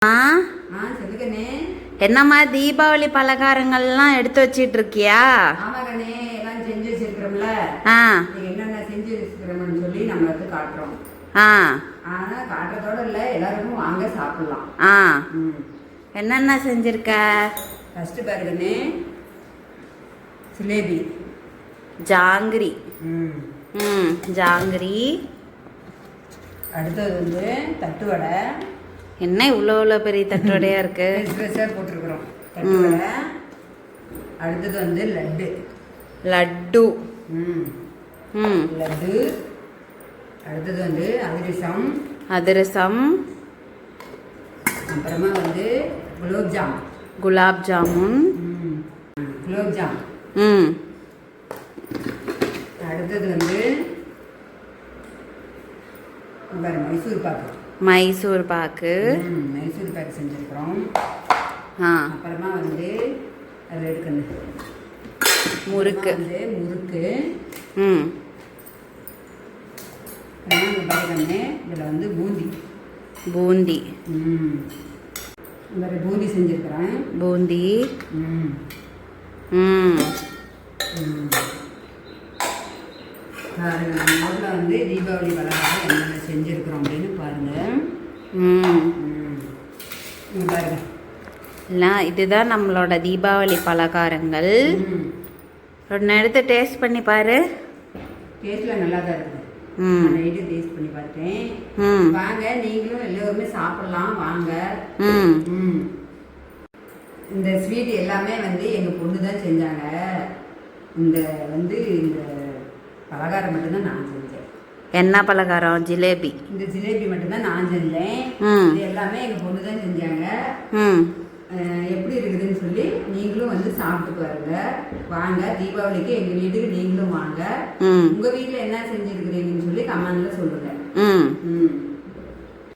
சொல்லுங்கண்ணே. என்னம்மா தீபாவளி பலகாரங்கள்லாம் எடுத்து வச்சிட்டு இருக்கியா? ஆமாங்கண்ணே, எல்லாம் செஞ்சு வச்சிருக்கிறோம்ல. என்னென்ன செஞ்சு வச்சிருக்கிறோம்னு சொல்லி நம்ம வந்து காட்டுறோம். ஆனா காட்டுறதோட இல்லை, எல்லாருக்கும் வாங்க சாப்பிடலாம். என்னென்ன செஞ்சிருக்க? ஃபர்ஸ்ட் பாருங்கண்ணே, ஜிலேபி, ஜாங்கிரி. ஜாங்கிரி. அடுத்தது வந்து தட்டு வடை. என்ன இவ்வளோ பெரிய தட்டு வடையா இருக்கு? போட்டிருக்கிறோம் தட்டு வடை. அடுத்தது வந்து லட்டு. லட்டு. லட்டு. அடுத்தது வந்து அதிரசம். அதிரசம். அப்புறமா வந்து குலோப் ஜாம். குலாப் ஜாமுன். குலோப் ஜாம். அடுத்தது வந்து மைசூர் பாக்கு. மைசூர் பாக்கு. மைசூர் பாக்கு செஞ்சுருக்கிறோம். அப்புறமா வந்து அது எடுக்கணும் முறுக்கு. முறுக்கு. பாருங்கண்ணே, இதில் வந்து பூந்தி. பூந்தி. இந்த பூந்தி செஞ்சுருக்கிறேன். பூந்தி. முதல்ல வந்து தீபாவளி பலகாரம் என்னென்ன செஞ்சுருக்கிறோம் அப்படின்னு பாருங்க. பாருங்க, இதுதான் நம்மளோட தீபாவளி பலகாரங்கள். ஒன்று எடுத்து டேஸ்ட் பண்ணி பாரு. டேஸ்ட்லாம் நல்லா தான் இருக்குது. நைட்டு டேஸ்ட் பண்ணி பார்த்தேன். வாங்க, நீங்களும் எல்லோருமே சாப்பிடலாம் வாங்க. இந்த ஸ்வீட் எல்லாமே வந்து எங்கள் பொண்ணு தான் செஞ்சாங்க. இந்த பலகாரம் மட்டும்தான் நான் செஞ்சேன். என்ன பலகாரம்? ஜிலேபி. இந்த ஜிலேபி மட்டும்தான் நான் செஞ்சேன். இது எல்லாமே எங்கள் பொண்ணு தான் செஞ்சாங்க. எப்படி இருக்குதுன்னு சொல்லி நீங்களும் வந்து சாப்பிட்டு பாருங்க. வாங்க, தீபாவளிக்கு எங்கள் வீட்டுக்கு நீங்களும் வாங்க. உங்கள் வீட்டில் என்ன செஞ்சுருக்கிறீங்கன்னு சொல்லி கமெண்ட்ல சொல்லுங்க.